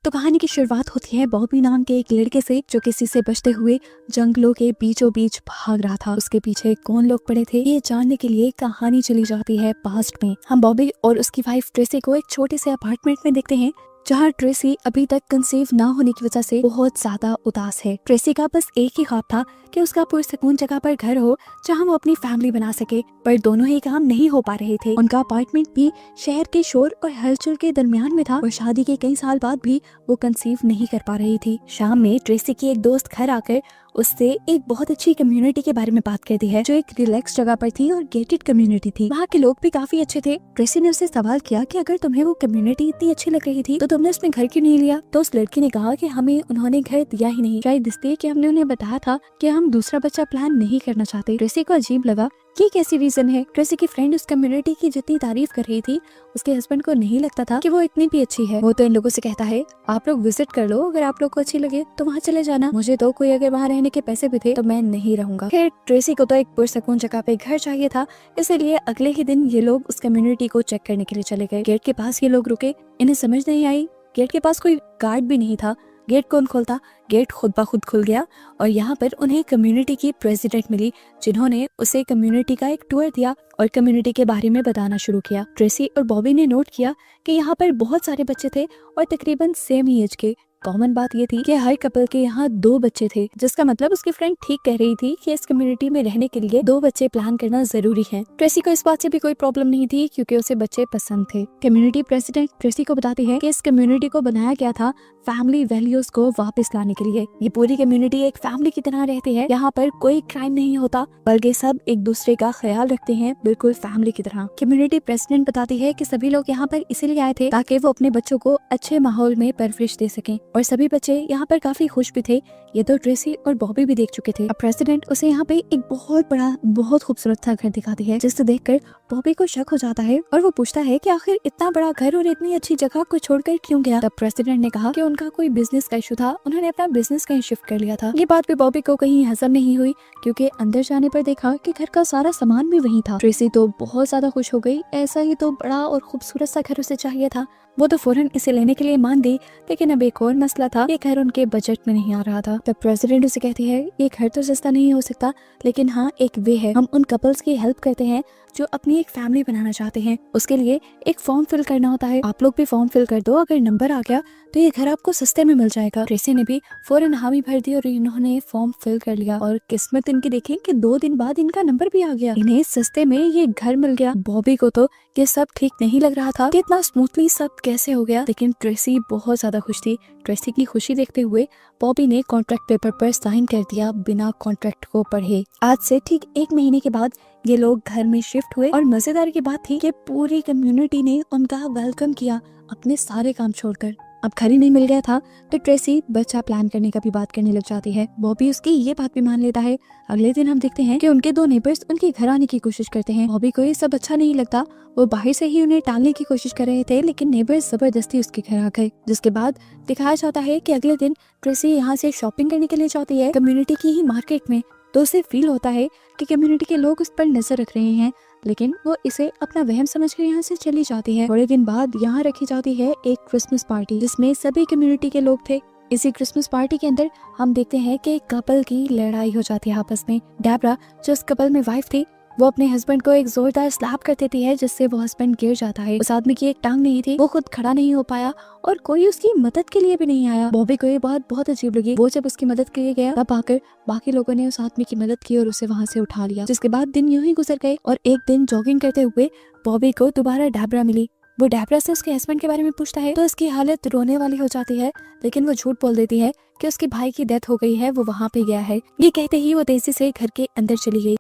तो कहानी की शुरुआत होती है बॉबी नाम के एक लड़के से जो किसी से बचते हुए जंगलों के बीचों बीच भाग रहा था। उसके पीछे कौन लोग पड़े थे ये जानने के लिए कहानी चली जाती है पास्ट में। हम बॉबी और उसकी वाइफ ट्रेसी को एक छोटे से अपार्टमेंट में देखते हैं जहाँ ट्रेसी अभी तक कंसीव ना होने की वजह से बहुत ज्यादा उदास है। ट्रेसी का बस एक ही ख्वाब था कि उसका पुरसकून जगह पर घर हो जहाँ वो अपनी फैमिली बना सके, पर दोनों ही काम नहीं हो पा रहे थे। उनका अपार्टमेंट भी शहर के शोर और हलचल के दरमियान में था और शादी के कई साल बाद भी वो कंसीव नहीं कर पा रही थी। शाम में ट्रेसी की एक दोस्त घर आकर उससे एक बहुत अच्छी कम्युनिटी के बारे में बात करती है जो एक रिलैक्स जगह पर थी और गेटेड कम्युनिटी थी। वहाँ के लोग भी काफी अच्छे थे। ट्रेसी ने उससे सवाल किया कि अगर तुम्हें वो कम्युनिटी इतनी अच्छी लग रही थी तो तुमने उसमें घर क्यों नहीं लिया। तो उस लड़की ने कहा कि हमें उन्होंने घर दिया ही नहीं, शायद इसलिए कि हमने उन्हें बताया था कि हम दूसरा बच्चा प्लान नहीं करना चाहते। ट्रेसी को अजीब लगा ये कैसी रीजन है। ट्रेसी की फ्रेंड उस कम्युनिटी की जितनी तारीफ कर रही थी उसके हस्बैंड को नहीं लगता था कि वो इतनी भी अच्छी है। वो तो इन लोगों से कहता है आप लोग विजिट कर लो, अगर आप लोग को अच्छी लगे तो वहाँ चले जाना, मुझे तो कोई अगर वहाँ रहने के पैसे भी थे तो मैं नहीं रहूंगा। खैर ट्रेसी को तो एक पुरसकून जगह पे घर चाहिए था, इसलिए अगले ही दिन ये लोग उस कम्युनिटी को चेक करने के लिए चले गए। गेट के पास ये लोग रुके, इन्हें समझ नहीं आई, गेट के पास कोई गार्ड भी नहीं था। गेट कौन खोलता, गेट खुद ब खुद खुल गया और यहाँ पर उन्हें कम्युनिटी की प्रेसिडेंट मिली जिन्होंने उसे कम्युनिटी का एक टूर दिया और कम्युनिटी के बारे में बताना शुरू किया। ट्रेसी और बॉबी ने नोट किया कि यहाँ पर बहुत सारे बच्चे थे और तकरीबन सेम ही एज के। कॉमन बात ये थी कि हर कपल के यहाँ 2 बच्चे थे, जिसका मतलब उसकी फ्रेंड ठीक कह रही थी कि इस कम्युनिटी में रहने के लिए 2 बच्चे प्लान करना जरूरी है। ट्रेसी को इस बात से भी कोई प्रॉब्लम नहीं थी क्योंकि उसे बच्चे पसंद थे। कम्युनिटी प्रेसिडेंट ट्रेसी को बताती है कि इस कम्युनिटी को बनाया गया था फैमिली वैल्यूज को वापस लाने के लिए। ये पूरी कम्युनिटी एक फैमिली की तरह रहती है, यहाँ पर कोई क्राइम नहीं होता बल्कि सब एक दूसरे का ख्याल रखते हैं, बिल्कुल फैमिली की तरह। कम्युनिटी प्रेसिडेंट बताती है कि सभी लोग यहाँ पर इसीलिए आए थे ताकि वो अपने बच्चों को अच्छे माहौल में परवरिश दे सकें और सभी बच्चे यहाँ पर काफी खुश भी थे। ये तो ट्रेसी और बॉबी भी देख चुके थे। अब प्रेसिडेंट उसे यहाँ पे एक बहुत बड़ा बहुत खूबसूरत सा घर दिखाती है जिसे देखकर बॉबी को शक हो जाता है और वो पूछता है कि आखिर इतना बड़ा घर और इतनी अच्छी जगह को छोड़कर क्यों गया। तब प्रेसिडेंट ने कहा कि उनका कोई बिजनेस का इशू था, उन्होंने अपना बिजनेस कहीं शिफ्ट कर लिया था। ये बात भी बॉबी को कहीं हजम नहीं हुई क्योंकि अंदर जाने पर देखा कि घर का सारा सामान भी वहीं था। ट्रेसी तो बहुत ज्यादा खुश हो गई, ऐसा ही तो बड़ा और खूबसूरत सा घर उसे चाहिए था। वो तो फौरन इसे लेने के लिए मान दी, लेकिन अब एक और मसला था, ये घर उनके बजट में नहीं आ रहा था। तब प्रेसिडेंट उसे कहती है ये घर तो सस्ता नहीं हो सकता, लेकिन हाँ एक वे है, हम उन कपल्स की हेल्प करते हैं जो अपनी एक फैमिली बनाना चाहते हैं। उसके लिए एक फॉर्म फिल करना होता है, आप लोग भी फॉर्म फिल कर दो, अगर नंबर आ गया तो ये घर आपको सस्ते में मिल जाएगा। ट्रेसी ने भी फौरन हामी भर दी और इन्होंने फॉर्म फिल कर लिया और किस्मत इनकी देखी कि 2 दिन बाद इनका नंबर भी आ गया, इन्हें सस्ते में ये घर मिल गया। बॉबी को तो ये सब ठीक नहीं लग रहा था कि इतना स्मूथली सब कैसे हो गया, लेकिन ट्रेसी बहुत ज्यादा खुश थी। ट्रेसी की खुशी देखते हुए बॉबी ने कॉन्ट्रैक्ट पेपर पर साइन कर दिया बिना कॉन्ट्रैक्ट को पढ़े। आज से ठीक 1 महीने के बाद ये लोग घर में शिफ्ट हुए और मजेदार की बात थी कि पूरी कम्युनिटी ने उनका वेलकम किया अपने सारे काम छोड़कर। अब घर ही नहीं मिल गया था तो ट्रेसी बच्चा प्लान करने का भी बात करने लग जाती है। बॉबी उसकी ये बात भी मान लेता है। अगले दिन हम देखते हैं कि उनके 2 नेबर्स उनके घर आने की कोशिश करते हैं। बॉबी को ये सब अच्छा नहीं लगता, वो बाहर से ही उन्हें टालने की कोशिश कर रहे थे, लेकिन नेबर्स जबरदस्ती उसके घर आ गए। जिसके बाद दिखाया जाता है कि अगले दिन ट्रेसी यहाँ से शॉपिंग करने के लिए जाती है कम्युनिटी की ही मार्केट में, तो उसे फील होता है कि कम्युनिटी के लोग उस पर नजर रख रहे हैं, लेकिन वो इसे अपना वहम समझकर यहाँ से चली जाती है। थोड़े दिन बाद यहाँ रखी जाती है एक क्रिसमस पार्टी जिसमें सभी कम्युनिटी के लोग थे। इसी क्रिसमस पार्टी के अंदर हम देखते हैं कि एक कपल की लड़ाई हो जाती है आपस में। डेब्रा जो इस कपल में वाइफ थी वो अपने हस्बैंड को एक जोरदार स्लैप कर देती है जिससे वो हस्बैंड गिर जाता है। उस आदमी की एक टांग नहीं थी, वो खुद खड़ा नहीं हो पाया और कोई उसकी मदद के लिए भी नहीं आया। बॉबी को ये बात बहुत अजीब लगी। वो जब उसकी मदद के लिए गया तब आकर बाकी लोगों ने उस आदमी की मदद की और उसे वहाँ से उठा लिया। जिसके बाद दिन यूं ही गुजर गए और एक दिन जॉगिंग करते हुए बॉबी को दोबारा डेब्रा मिली। वो डेब्रा से उसके हस्बैंड के बारे में पूछता है तो उसकी हालत रोने वाली हो जाती है, लेकिन वो झूठ बोल देती है कि उसके भाई की डेथ हो गई है, वो वहाँ पे गया है। ये कहते ही वो तेजी से घर के अंदर चली गई।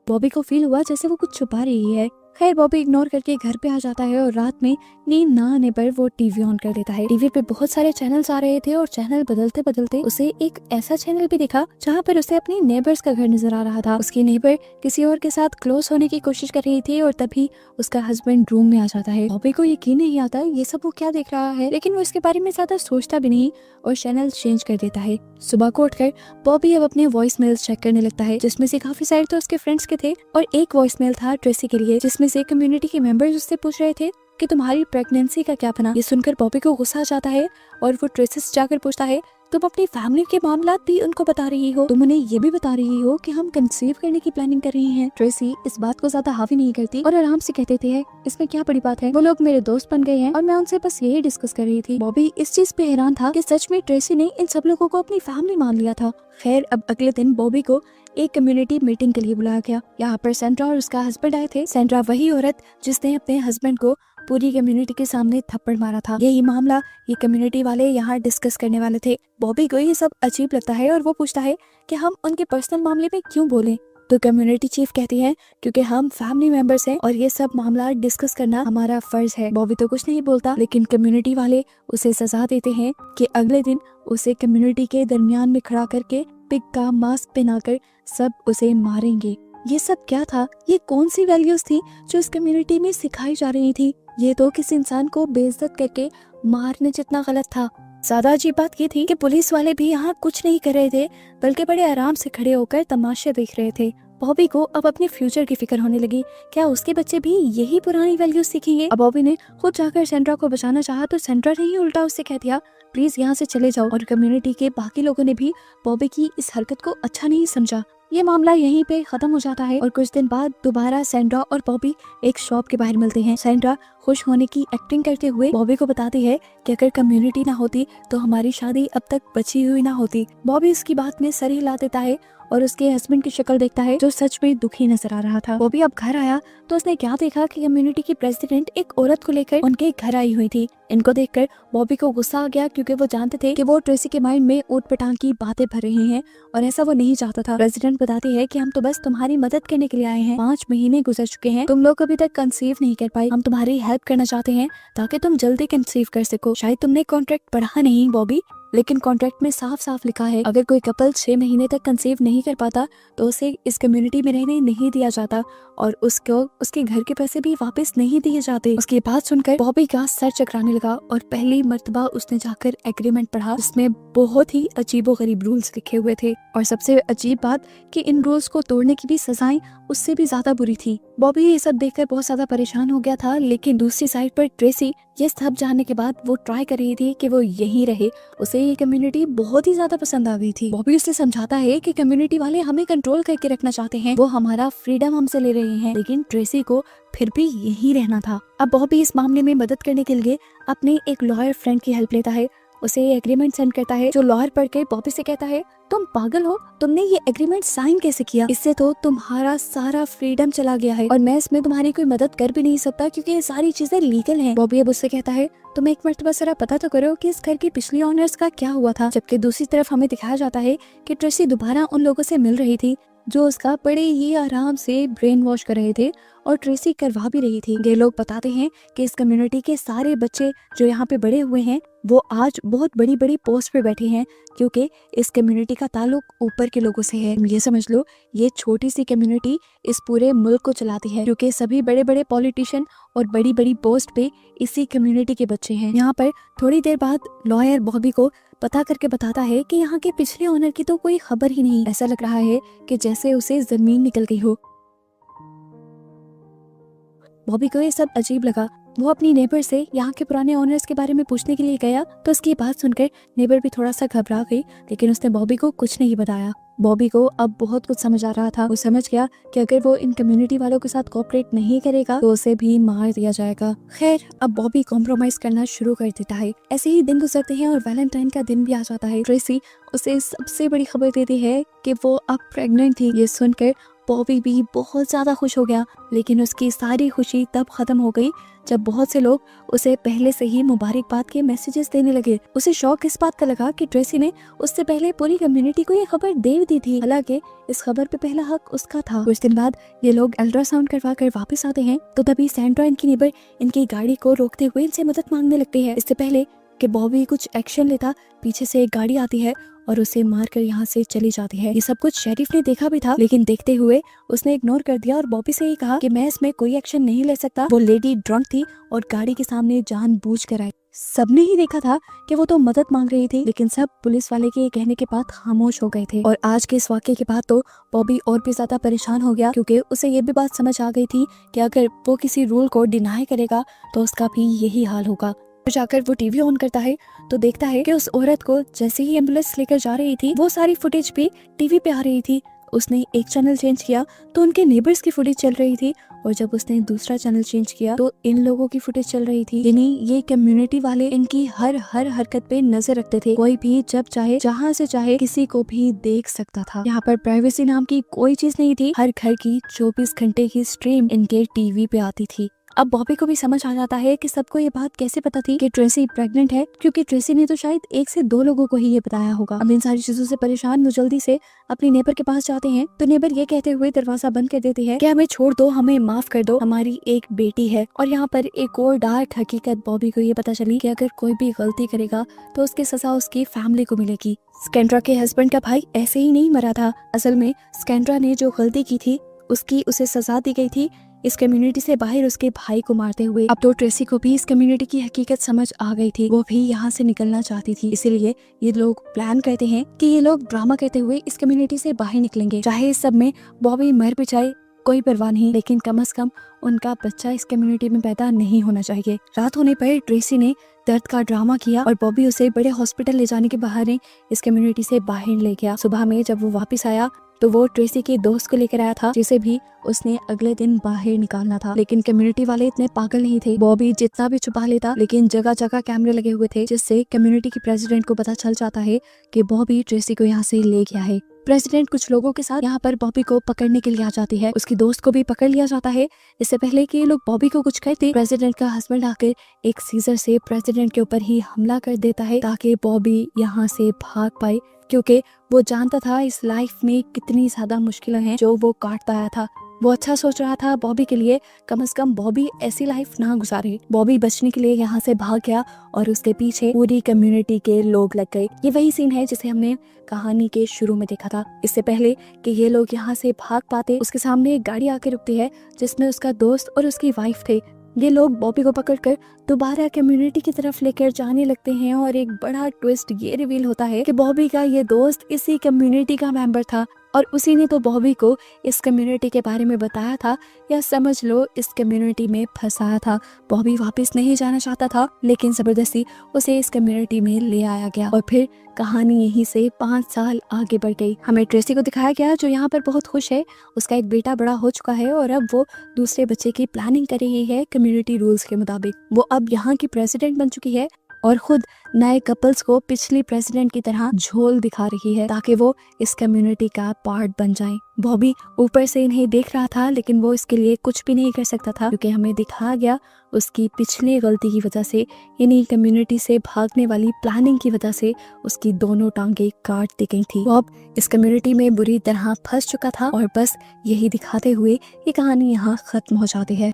बॉबी को फील हुआ जैसे वो कुछ छुपा रही है। खैर बॉबी इग्नोर करके घर पे आ जाता है और रात में नींद ना आने पर वो टीवी ऑन कर देता है। टीवी पे बहुत सारे चैनल्स आ रहे थे और चैनल बदलते बदलते उसे एक ऐसा चैनल भी दिखा जहाँ पर उसे अपनी नेबर्स का घर नजर आ रहा था। उसकी नेबर किसी और के साथ क्लोज होने की कोशिश कर रही थी और तभी उसका हस्बैंड रूम में आ जाता है। बॉबी को यकीन नहीं आता ये सब वो क्या देख रहा है, लेकिन वो इसके बारे में ज्यादा सोचता भी नहीं और चैनल चेंज कर देता है। सुबह को उठकर बॉबी अब अपने वॉइस मेल्स चेक करने लगता है जिसमें से काफी सारे तो उसके फ्रेंड्स के थे और एक वॉइस मेल था ट्रेसी के लिए जिसमें से कम्युनिटी के मेंबर्स उससे पूछ रहे थे कि तुम्हारी प्रेगनेंसी का क्या बना। ये सुनकर बॉबी को गुस्सा आ जाता है और वो ट्रेसी से जाकर पूछता है, तुम अपनी फैमिली के मामलात भी उनको बता रही हो, तुम उन्हें ये भी बता रही हो कि हम कंसीव करने की प्लानिंग कर रही हैं। ट्रेसी इस बात को ज्यादा हावी नहीं करती और आराम से कहते थे, इसमें क्या बड़ी बात है, वो लोग मेरे दोस्त बन गए हैं और मैं उनसे बस यही डिस्कस कर रही थी। बॉबी इस चीज पे हैरान था कि सच में ट्रेसी ने इन सब लोगों को अपनी फैमिली मान लिया था। खैर, अब अगले दिन बॉबी को एक कम्युनिटी मीटिंग के लिए बुलाया गया। यहाँ पर सेंड्रा और उसका हस्बैंड आए थे। सेंड्रा वही औरत जिसने अपने हस्बैंड को पूरी कम्युनिटी के सामने थप्पड़ मारा था। यही मामला ये कम्युनिटी वाले यहाँ डिस्कस करने वाले थे। बॉबी को ये सब अजीब लगता है और वो पूछता है कि हम उनके पर्सनल मामले में क्यों बोलें। तो कम्युनिटी चीफ कहती है, क्योंकि हम फैमिली मेंबर्स हैं और ये सब मामला डिस्कस करना हमारा फर्ज है। बॉबी तो कुछ नहीं बोलता, लेकिन कम्युनिटी वाले उसे सजा देते हैं कि अगले दिन उसे कम्युनिटी के दरमियान में खड़ा करके पिग का मास्क पहनाकर सब उसे मारेंगे। ये सब क्या था? ये कौन सी वैल्यूज थी जो इस कम्युनिटी में सिखाई जा रही थी? ये तो किसी इंसान को बेइज्जत करके मारने जितना गलत था। ज्यादा अजीब बात ये थी कि पुलिस वाले भी यहाँ कुछ नहीं कर रहे थे, बल्कि बड़े आराम से खड़े होकर तमाशे देख रहे थे। बॉबी को अब अपने फ्यूचर की फिक्र होने लगी। क्या उसके बच्चे भी यही पुरानी वैल्यूज सीखेंगे? अब बॉबी ने खुद जाकर सेंड्रा को बचाना चाहा तो सेंड्रा ने ही उल्टा उससे कह दिया, प्लीज यहाँ से चले जाओ। और कम्युनिटी के बाकी लोगों ने भी बॉबी की इस हरकत को अच्छा नहीं समझा। ये मामला यहीं पे खत्म हो जाता है और कुछ दिन बाद दोबारा सेंड्रा और बॉबी एक शॉप के बाहर मिलते हैं। सेंड्रा खुश होने की एक्टिंग करते हुए बॉबी को बताती है कि अगर कम्युनिटी ना होती तो हमारी शादी अब तक बची हुई ना होती। बॉबी इसकी बात में सर हिला देता है और उसके हस्बैंड की शक्ल देखता है जो सच में दुखी नजर आ रहा था। बॉबी अब घर आया तो उसने क्या देखा कि कम्युनिटी की प्रेसिडेंट एक औरत को लेकर उनके घर आई हुई थी। इनको देखकर बॉबी को गुस्सा आ गया, क्योंकि वो जानते थे कि वो ट्रेसी के माइंड में ऊट पटांग की बातें भर रही हैं और ऐसा वो नहीं चाहता था। प्रेसिडेंट बताती है कि हम तो बस तुम्हारी मदद करने के लिए आए हैं। 5 महीने गुजर चुके हैं, तुम लोग अभी तक कंसीव नहीं कर पाई। हम तुम्हारी हेल्प करना चाहते हैं ताकि तुम जल्दी कंसीव कर सको। शायद तुमने कॉन्ट्रैक्ट पढ़ा नहीं बॉबी, लेकिन कॉन्ट्रैक्ट में साफ साफ लिखा है अगर कोई कपल 6 महीने तक कंसीव नहीं कर पाता तो उसे इस कम्युनिटी में रहने नहीं दिया जाता और उसको उसके घर के पैसे भी वापस नहीं दिए जाते। उसकी बात सुनकर बॉबी का सर चकराने लगा और पहली मर्तबा उसने जाकर एग्रीमेंट पढ़ा, जिसमें बहुत ही अजीबोगरीब रूल्स लिखे हुए थे। और सबसे अजीब बात कि इन रूल्स को तोड़ने की भी सजाएं उससे भी ज्यादा बुरी थी। बॉबी ये सब देखकर बहुत ज्यादा परेशान हो गया था, लेकिन दूसरी साइड पर ट्रेसी ये सब जानने के बाद वो ट्राई कर रही थी कि वो यहीं रहे। उसे ये कम्युनिटी बहुत ही ज्यादा पसंद आ गई थी। बॉबी उसे समझाता है कि कम्युनिटी वाले हमें कंट्रोल करके रखना चाहते हैं, वो हमारा फ्रीडम हमसे ले रहे हैं, लेकिन ट्रेसी को फिर भी यहीं रहना था। अब बॉबी इस मामले में मदद करने के लिए अपने एक लॉयर फ्रेंड की हेल्प लेता है। उसे एग्रीमेंट सेंड करता है जो लॉयर पढ़ के बॉबी से कहता है, तुम पागल हो, तुमने ये एग्रीमेंट साइन कैसे किया? इससे तो तुम्हारा सारा फ्रीडम चला गया है और मैं इसमें तुम्हारी कोई मदद कर भी नहीं सकता क्योंकि ये सारी चीजें लीगल हैं। बॉबी अब उससे कहता है, तुम एक मर्तबा जरा पता तो करो कि इस घर की पिछली ऑनर्स का क्या हुआ था। जबकि दूसरी तरफ हमें दिखाया जाता है कि ट्रेसी दोबारा उन लोगों से मिल रही थी जो उसका बड़े ही आराम से ब्रेन वॉश कर रहे थे और ट्रेसी करवा भी रही थी। ये लोग बताते हैं कि इस कम्युनिटी के सारे बच्चे जो यहाँ पे बड़े हुए हैं वो आज बहुत बड़ी बड़ी पोस्ट पे बैठे हैं, क्योंकि इस कम्युनिटी का ताल्लुक ऊपर के लोगों से है। ये समझ लो, ये छोटी सी कम्युनिटी इस पूरे मुल्क को चलाती है, क्योंकि सभी बड़े बड़े पॉलिटिशियन और बड़ी बड़ी पोस्ट पे इसी कम्युनिटी के बच्चे हैं। यहाँ पर थोड़ी देर बाद लॉयर बॉबी को पता करके बताता है कि यहाँ के पिछले ओनर की तो कोई खबर ही नहीं। ऐसा लग रहा है कि जैसे उसे जमीन निकल गई हो। बॉबी को ये सब अजीब लगा। वो अपनी नेबर से यहाँ के पुराने ओनर्स के बारे में पूछने के लिए गया तो उसकी बात सुनकर नेबर भी थोड़ा सा घबरा गई, लेकिन उसने बॉबी को कुछ नहीं बताया। बॉबी को अब बहुत कुछ समझ आ रहा था। वो समझ गया कि अगर वो इन कम्युनिटी वालों के साथ कोऑपरेट नहीं करेगा तो उसे भी मार दिया जाएगा। खैर, अब बॉबी कॉम्प्रोमाइज करना शुरू कर देता है। ऐसे ही दिन गुजरते हैं और वैलेंटाइन का दिन भी आ जाता है। ट्रेसी उसे सबसे बड़ी खबर देती है कि वो अब प्रेग्नेंट थी। ये सुनकर बॉबी भी बहुत ज्यादा खुश हो गया, लेकिन उसकी सारी खुशी तब खत्म हो गई जब बहुत से लोग उसे पहले से ही मुबारकबाद के मैसेजेस देने लगे। उसे शौक इस बात का लगा कि ट्रेसी ने उससे पहले पूरी कम्युनिटी को ये खबर दे दी थी, हालांकि इस खबर पे पहला हक उसका था। कुछ दिन बाद ये लोग अल्ट्रासाउंड करवा कर वापस आते हैं तो तभी सेंड्रा इनकी नेबर इनकी गाड़ी को रोकते हुए इनसे मदद मांगने लगती है। इससे पहले कि बॉबी कुछ एक्शन लेता, पीछे से एक गाड़ी आती है और उसे मारकर यहाँ से चली जाती है। ये सब कुछ शेरिफ ने देखा भी था, लेकिन देखते हुए उसने इग्नोर कर दिया और बॉबी से ये कहा कि मैं इसमें कोई एक्शन नहीं ले सकता। वो लेडी ड्रंक थी और गाड़ी के सामने जानबूझकर आई। सबने ही देखा था कि वो तो मदद मांग रही थी, लेकिन सब पुलिस वाले के कहने के बाद खामोश हो गए थे। और आज के इस वाक्य के बाद तो बॉबी और भी ज्यादा परेशान हो गया, क्योंकि उसे ये भी बात समझ आ गई थी कि अगर वो किसी रूल को डिनाई करेगा तो उसका भी यही हाल होगा। फिर जाकर वो टीवी ऑन करता है तो देखता है कि उस औरत को जैसे ही एम्बुलेंस लेकर जा रही थी वो सारी फुटेज भी टीवी पे आ रही थी। उसने एक चैनल चेंज किया तो उनके नेबर्स की फुटेज चल रही थी, और जब उसने दूसरा चैनल चेंज किया तो इन लोगों की फुटेज चल रही थी। यानी ये कम्युनिटी वाले इनकी हर हरकत पे नजर रखते थे। कोई भी जब चाहे जहाँ से चाहे किसी को भी देख सकता था। यहाँ पर प्राइवेसी नाम की कोई चीज नहीं थी। हर घर की 24 घंटे की स्ट्रीम इनके टीवी पे आती थी। अब बॉबी को भी समझ आ जाता है कि सबको ये बात कैसे पता थी कि ट्रेसी प्रेग्नेंट है, क्योंकि ट्रेसी ने तो शायद 1 से 2 लोगों को ही ये बताया होगा। अब इन सारी चीजों से परेशान वो जल्दी से अपनी नेबर के पास जाते हैं, तो नेबर ये कहते हुए दरवाजा बंद कर देती है कि हमें छोड़ दो, हमें माफ कर दो, हमारी एक बेटी है। और यहाँ पर एक और डार्क हकीकत बॉबी को ये पता चली कि अगर कोई भी गलती करेगा तो उसकी सजा उसकी फैमिली को मिलेगी। स्कैंड्रा के हस्बैंड का भाई ऐसे ही नहीं मरा था। असल में स्कैंड्रा ने जो गलती की थी उसकी उसे सजा दी गई थी, इस कम्युनिटी से बाहर उसके भाई को मारते हुए। अब तो ट्रेसी को भी इस कम्युनिटी की हकीकत समझ आ गई थी। वो भी यहाँ से निकलना चाहती थी, इसीलिए ये लोग प्लान करते हैं कि ये लोग ड्रामा करते हुए इस कम्युनिटी से बाहर निकलेंगे। चाहे इस सब में बॉबी मर भी जाए कोई परवाह नहीं, लेकिन कम से कम उनका बच्चा इस कम्युनिटी में पैदा नहीं होना चाहिए। रात होने पर ट्रेसी ने दर्द का ड्रामा किया और बॉबी उसे बड़े हॉस्पिटल ले जाने के बहाने इस कम्युनिटी से बाहर ले गया। सुबह में जब वो वापस आया तो वो ट्रेसी के दोस्त को लेकर आया था, जिसे भी उसने अगले दिन बाहर निकालना था। लेकिन कम्युनिटी वाले इतने पागल नहीं थे। बॉबी जितना भी छुपा लेता, लेकिन जगह जगह कैमरे लगे हुए थे, जिससे कम्युनिटी के प्रेसिडेंट को पता चल जाता है कि बॉबी ट्रेसी को यहाँ से ले गया है। प्रेसिडेंट कुछ लोगों के साथ यहाँ पर बॉबी को पकड़ने के लिए आ जाती है। उसकी दोस्त को भी पकड़ लिया जाता है। इससे पहले कि ये लोग बॉबी को कुछ कहते, प्रेसिडेंट का हस्बैंड आकर एक सीजर से प्रेसिडेंट के ऊपर ही हमला कर देता है, ताकि बॉबी यहाँ से भाग पाए, क्योंकि वो जानता था इस लाइफ में कितनी ज्यादा मुश्किलें हैं जो वो काटता आया था। वो अच्छा सोच रहा था बॉबी के लिए, कम से कम बॉबी ऐसी लाइफ ना गुजारे। बॉबी बचने के लिए यहाँ से भाग गया और उसके पीछे पूरी कम्युनिटी के लोग लग गए। ये वही सीन है जिसे हमने कहानी के शुरू में देखा था। इससे पहले कि ये लोग यहाँ से भाग पाते, उसके सामने एक गाड़ी आके रुकती है जिसमें उसका दोस्त और उसकी वाइफ थे। ये लोग बॉबी को पकड़कर दोबारा कम्युनिटी की तरफ लेकर जाने लगते हैं, और एक बड़ा ट्विस्ट ये रिवील होता है कि बॉबी का ये दोस्त इसी कम्युनिटी का मेंबर था, और उसी ने तो बॉबी को इस कम्युनिटी के बारे में बताया था, या समझ लो इस कम्युनिटी में फंसाया था। बॉबी वापस नहीं जाना चाहता था, लेकिन जबरदस्ती उसे इस कम्युनिटी में ले आया गया, और फिर कहानी यहीं से 5 साल आगे बढ़ गई। हमें ट्रेसी को दिखाया गया जो यहाँ पर बहुत खुश है। उसका एक बेटा बड़ा हो चुका है और अब वो दूसरे बच्चे की प्लानिंग कर रही है कम्युनिटी रूल्स के मुताबिक। वो अब यहाँ की प्रेसिडेंट बन चुकी है और खुद नए कपल्स को पिछली प्रेसिडेंट की तरह झोल दिखा रही है, ताकि वो इस कम्युनिटी का पार्ट बन जाएं। बॉबी ऊपर से इन्हें देख रहा था, लेकिन वो इसके लिए कुछ भी नहीं कर सकता था, क्योंकि हमें दिखाया गया उसकी पिछली गलती की वजह से, यानी कम्युनिटी से भागने वाली प्लानिंग की वजह से उसकी दोनों टांगे काट दी गई थी। वो अब इस कम्युनिटी में बुरी तरह फंस चुका था, और बस यही दिखाते हुए ये कहानी यहाँ खत्म हो जाती है।